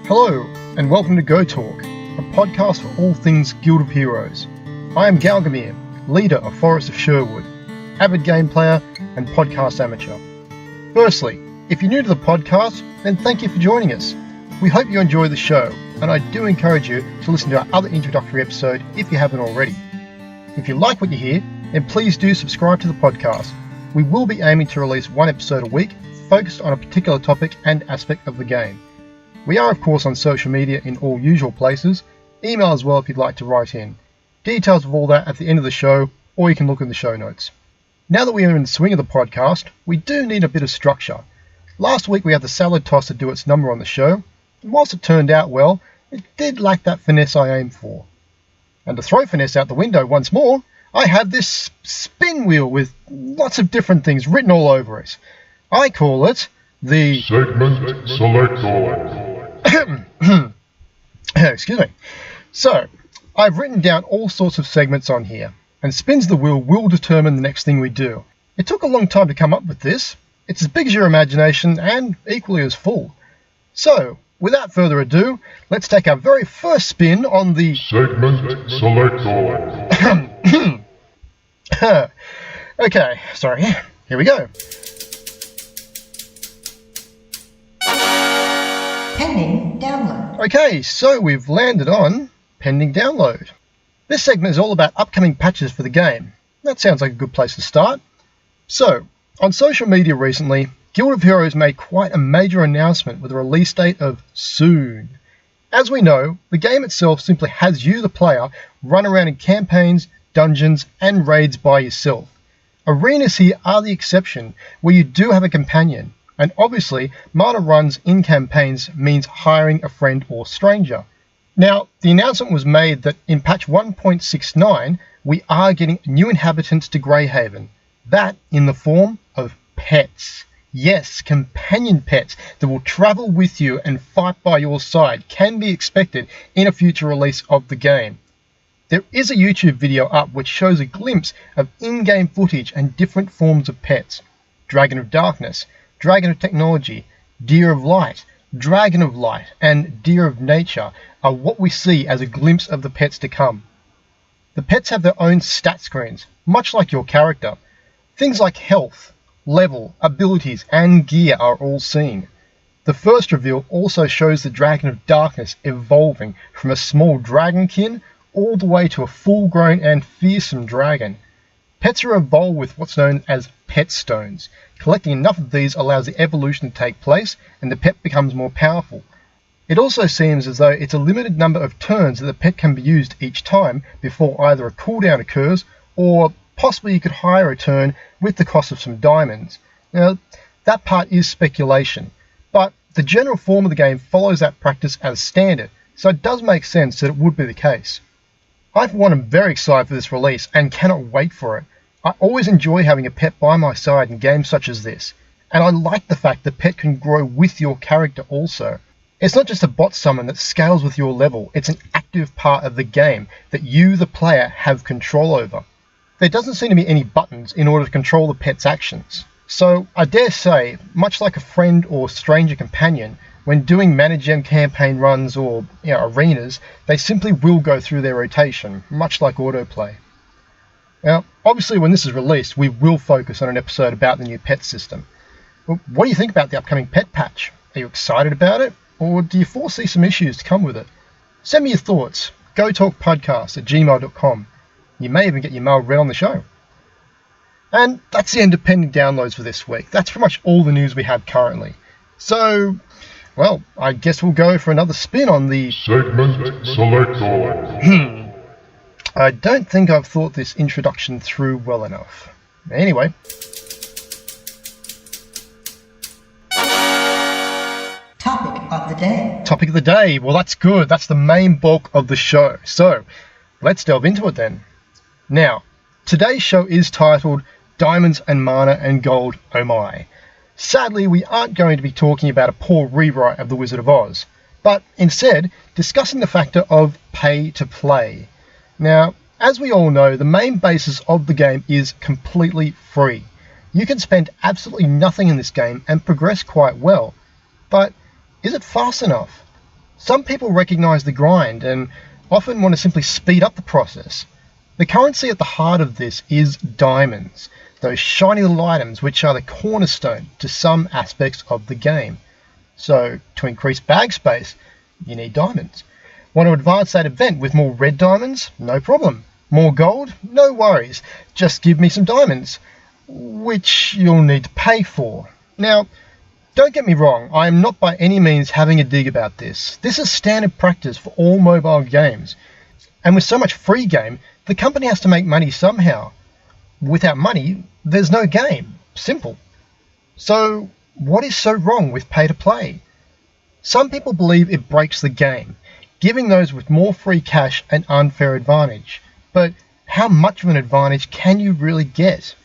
Hello, and welcome to GoH Talk, a podcast for all things Guild of Heroes. I am Galgamir, leader of Forest of Sherwood, avid game player and podcast amateur. Firstly, if you're new to the podcast, then thank you for joining us. We hope you enjoy the show, and I do encourage you to listen to our other introductory episode if you haven't already. If you like what you hear, then please do subscribe to the podcast. We will be aiming to release one episode a week, focused on a particular topic and aspect of the game. We are of course on social media in all usual places, email as well if you'd like to write in. Details of all that at the end of the show, or you can look in the show notes. Now that we are in the swing of the podcast, we do need a bit of structure. Last week we had the salad toss to do its number on the show, and whilst it turned out well, it did lack that finesse I aimed for. And to throw finesse out the window once more, I have this spin wheel with lots of different things written all over it. I call it the Segment Selector. Excuse me. So, I've written down all sorts of segments on here, and spins the wheel will determine the next thing we do. It took a long time to come up with this. It's as big as your imagination and equally as full. So, without further ado, let's take our very first spin on the Segment Selector. Okay, sorry. Here we go. Pending download. Okay, so we've landed on pending download. This segment is all about upcoming patches for the game. That sounds like a good place to start. So, on social media recently, Guild of Heroes made quite a major announcement with a release date of soon. As we know, the game itself simply has you, the player, run around in campaigns, dungeons, and raids by yourself. Arenas here are the exception, where you do have a companion. And obviously, mana runs in campaigns means hiring a friend or stranger. Now, the announcement was made that in patch 1.69, we are getting new inhabitants to Greyhaven. That in the form of pets. Yes, companion pets that will travel with you and fight by your side can be expected in a future release of the game. There is a YouTube video up which shows a glimpse of in-game footage and different forms of pets. Dragon of Darkness, Dragon of Technology, Deer of Light, Dragon of Light, and Deer of Nature are what we see as a glimpse of the pets to come. The pets have their own stat screens, much like your character. Things like health, level, abilities, and gear are all seen. The first reveal also shows the Dragon of Darkness evolving from a small dragonkin all the way to a full-grown and fearsome dragon. Pets are evolved with what's known as pet stones. Collecting enough of these allows the evolution to take place and the pet becomes more powerful. It also seems as though it's a limited number of turns that the pet can be used each time before either a cooldown occurs or possibly you could hire a turn with the cost of some diamonds. Now, that part is speculation, but the general form of the game follows that practice as standard, so it does make sense that it would be the case. I for one am very excited for this release and cannot wait for it. I always enjoy having a pet by my side in games such as this, and I like the fact the pet can grow with your character also. It's not just a bot summon that scales with your level, it's an active part of the game that you, the player, have control over. There doesn't seem to be any buttons in order to control the pet's actions. So I dare say, much like a friend or stranger companion, when doing mana gem campaign runs or arenas, they simply will go through their rotation, much like autoplay. Now, obviously when this is released, we will focus on an episode about the new pet system. Well, what do you think about the upcoming pet patch? Are you excited about it? Or do you foresee some issues to come with it? Send me your thoughts, gotalkpodcast@gmail.com. You may even get your mail read on the show. And that's the end of pending downloads for this week. That's pretty much all the news we have currently. So, well, I guess we'll go for another spin on the Segment Selector. I don't think I've thought this introduction through well enough. Anyway. Topic of the day. Topic of the day. Well, that's good. That's the main bulk of the show. So, let's delve into it then. Now, today's show is titled Diamonds and Mana and Gold, Oh My. Sadly, we aren't going to be talking about a poor rewrite of The Wizard of Oz, but instead discussing the factor of pay to play. Now, as we all know, the main basis of the game is completely free. You can spend absolutely nothing in this game and progress quite well. But is it fast enough? Some people recognize the grind and often want to simply speed up the process. The currency at the heart of this is diamonds, those shiny little items which are the cornerstone to some aspects of the game. So, to increase bag space, you need diamonds. Want to advance that event with more red diamonds? No problem. More gold? No worries. Just give me some diamonds, which you'll need to pay for. Now, don't get me wrong, I am not by any means having a dig about this. This is standard practice for all mobile games. And with so much free game, the company has to make money somehow. Without money, there's no game. Simple. So, what is so wrong with pay to play? Some people believe it breaks the game, giving those with more free cash an unfair advantage. But how much of an advantage can you really get?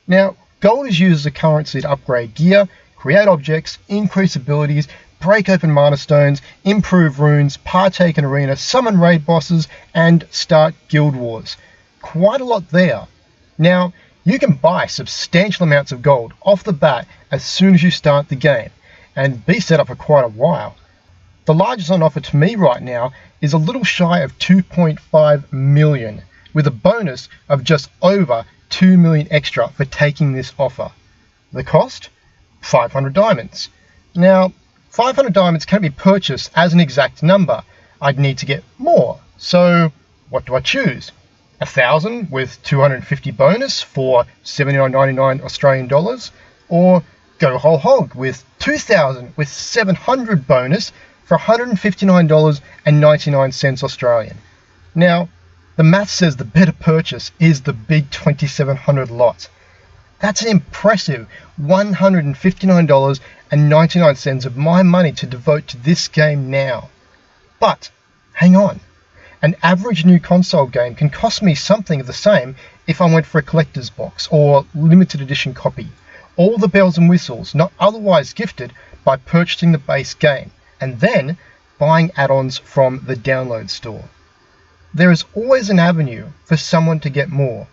Now, gold is used as a currency to upgrade gear, create objects, increase abilities, break open mana stones, improve runes, partake in arena, summon raid bosses, and start guild wars. Quite a lot there. Now, you can buy substantial amounts of gold off the bat as soon as you start the game, and be set up for quite a while. The largest on offer to me right now is a little shy of 2.5 million, with a bonus of just over 2 million extra for taking this offer. The cost? 500 diamonds. Now, 500 diamonds can be purchased as an exact number. I'd need to get more, so what do I choose? 1,000 with 250 bonus for 79.99 Australian dollars, or go whole hog with 2,000 with 700 bonus for $159.99 Australian. Now, the math says the better purchase is the big 2,700 lot. That's an impressive $159.99 of my money to devote to this game now. But, hang on. An average new console game can cost me something of the same if I went for a collector's box or limited edition copy. All the bells and whistles not otherwise gifted by purchasing the base game and then buying add-ons from the download store. There is always an avenue for someone to get more.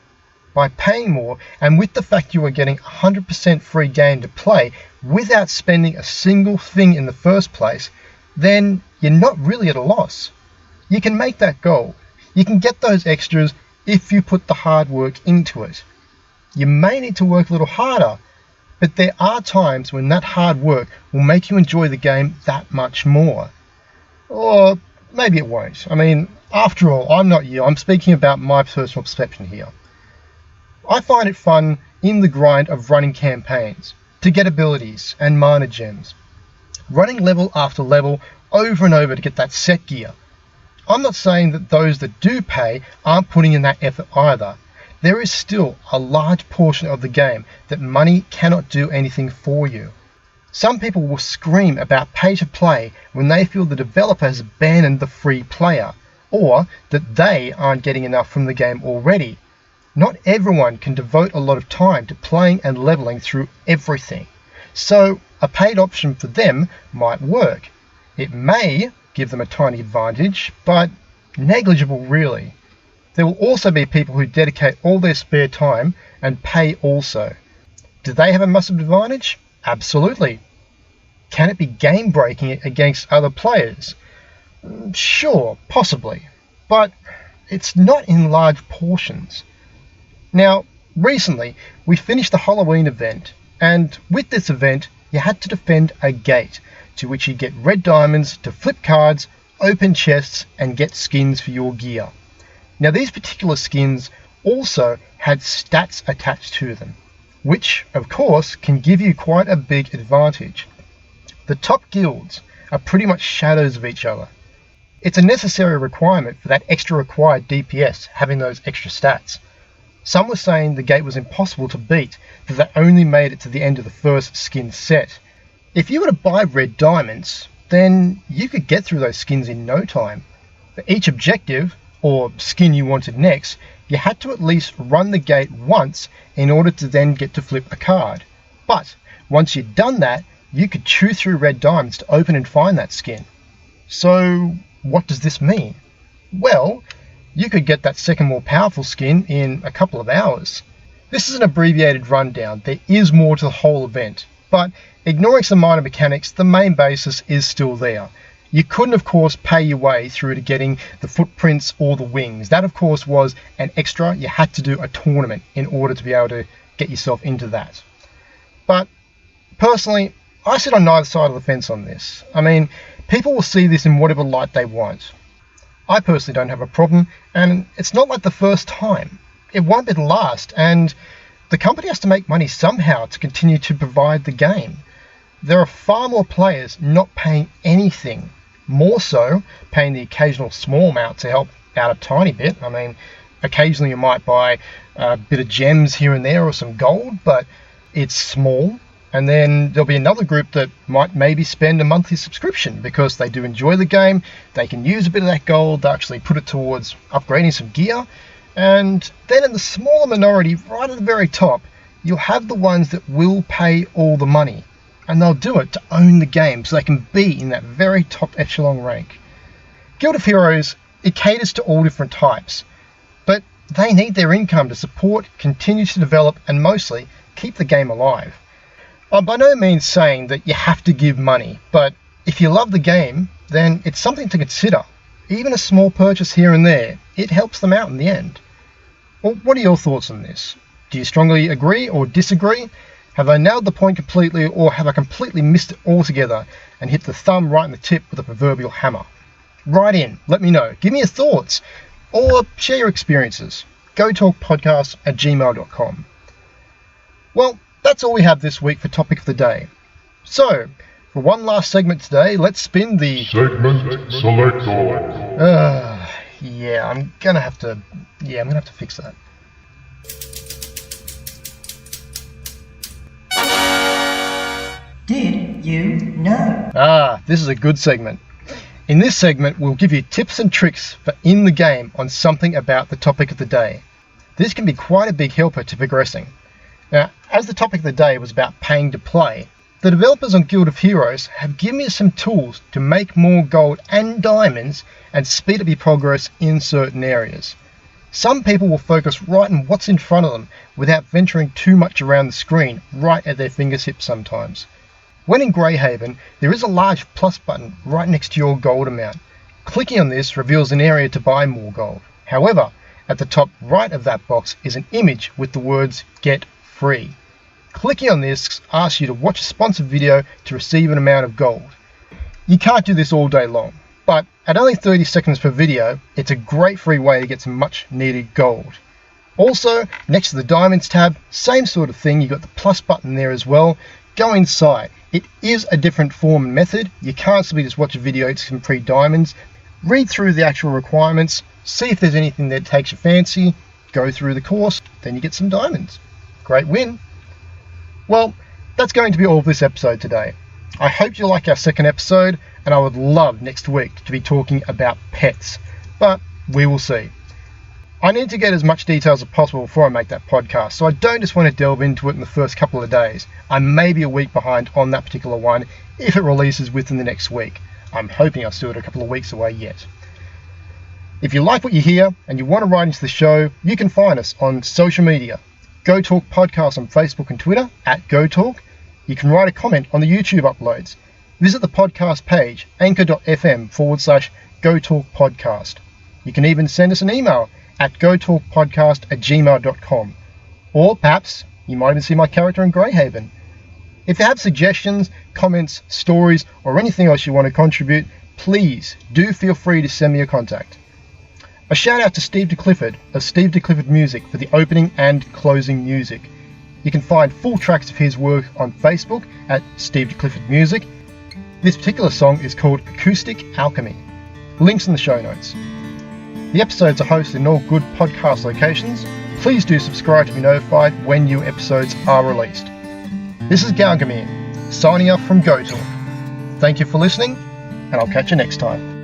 By paying more, and with the fact you are getting 100% free game to play without spending a single thing in the first place, then you're not really at a loss. You can make that goal. You can get those extras if you put the hard work into it. You may need to work a little harder, but there are times when that hard work will make you enjoy the game that much more. Or maybe it won't. I mean, after all, I'm not you. I'm speaking about my personal perception here. I find it fun in the grind of running campaigns, to get abilities and mana gems. Running level after level over and over to get that set gear. I'm not saying that those that do pay aren't putting in that effort either. There is still a large portion of the game that money cannot do anything for you. Some people will scream about pay to play when they feel the developer has abandoned the free player, or that they aren't getting enough from the game already. Not everyone can devote a lot of time to playing and leveling through everything, so a paid option for them might work. It may give them a tiny advantage, but negligible really. There will also be people who dedicate all their spare time and pay also. Do they have a massive advantage? Absolutely. Can it be game breaking against other players? Sure, possibly, but it's not in large portions. Now, recently we finished the Halloween event, and with this event you had to defend a gate, to which you get red diamonds to flip cards, open chests, and get skins for your gear. Now these particular skins also had stats attached to them, which of course can give you quite a big advantage. The top guilds are pretty much shadows of each other. It's a necessary requirement for that extra required DPS having those extra stats. Some were saying the gate was impossible to beat, that they only made it to the end of the first skin set. If you were to buy red diamonds, then you could get through those skins in no time. For each objective, or skin you wanted next, you had to at least run the gate once in order to then get to flip a card. But once you'd done that, you could chew through red diamonds to open and find that skin. So what does this mean? Well, you could get that second more powerful skin in a couple of hours. This is an abbreviated rundown. There is more to the whole event, but ignoring some minor mechanics, the main basis is still there. You couldn't, of course, pay your way through to getting the footprints or the wings. That, of course, was an extra. You had to do a tournament in order to be able to get yourself into that. But personally, I sit on neither side of the fence on this. I mean, people will see this in whatever light they want. I personally don't have a problem, and it's not like the first time. It won't be the last, and the company has to make money somehow to continue to provide the game. There are far more players not paying anything, more so paying the occasional small amount to help out a tiny bit. I mean, occasionally you might buy a bit of gems here and there or some gold, but it's small. And then there'll be another group that might maybe spend a monthly subscription because they do enjoy the game, they can use a bit of that gold, they actually put it towards upgrading some gear. And then in the smaller minority, right at the very top, you'll have the ones that will pay all the money. And they'll do it to own the game so they can be in that very top echelon rank. Guild of Heroes, it caters to all different types, but they need their income to support, continue to develop, and mostly keep the game alive. I'm by no means saying that you have to give money, but if you love the game, then it's something to consider. Even a small purchase here and there, it helps them out in the end. Well, what are your thoughts on this? Do you strongly agree or disagree? Have I nailed the point completely, or have I completely missed it altogether and hit the thumb right in the tip with a proverbial hammer? Write in, let me know, give me your thoughts, or share your experiences. GoTalkPodcast@gmail.com. Well, that's all we have this week for Topic of the Day. So, for one last segment today, let's spin the... Segment Selector. I'm gonna have to fix that. Did you know? This is a good segment. In this segment, we'll give you tips and tricks for in the game on something about the topic of the day. This can be quite a big helper to progressing. Now, as the topic of the day was about paying to play, the developers on Guild of Heroes have given you some tools to make more gold and diamonds and speed up your progress in certain areas. Some people will focus right on what's in front of them without venturing too much around the screen right at their fingertips sometimes. When in Greyhaven, there is a large plus button right next to your gold amount. Clicking on this reveals an area to buy more gold. However, at the top right of that box is an image with the words "Get Free." Clicking on this asks you to watch a sponsored video to receive an amount of gold. You can't do this all day long, but at only 30 seconds per video, it's a great free way to get some much needed gold. Also, next to the Diamonds tab, same sort of thing, you got the plus button there as well. Go inside. It is a different form and method. You can't simply just watch a video to complete diamonds. Read through the actual requirements, see if there's anything that takes your fancy, go through the course, then you get some diamonds. Great win. Well, that's going to be all of this episode today. I hope you like our second episode, and I would love next week to be talking about pets, but we will see. I need to get as much details as possible before I make that podcast, so I don't just want to delve into it in the first couple of days. I may be a week behind on that particular one if it releases within the next week. I'm hoping I'll still do it a couple of weeks away yet. If you like what you hear and you want to write into the show, you can find us on social media. Go Talk Podcast on Facebook and Twitter @GoTalk. You can write a comment on the YouTube uploads. Visit the podcast page, anchor.fm/GoTalkPodcast. You can even send us an email at gotalkpodcast@gmail.com. Or perhaps you might even see my character in Greyhaven. If you have suggestions, comments, stories, or anything else you want to contribute, please do feel free to send me a contact. A shout out to Steve DeClifford of Steve DeClifford Music for the opening and closing music. You can find full tracks of his work on Facebook at Steve DeClifford Music. This particular song is called Acoustic Alchemy. Links in the show notes. The episodes are hosted in all good podcast locations. Please do subscribe to be notified when new episodes are released. This is Galgamir, signing off from GoTalk. Thank you for listening, and I'll catch you next time.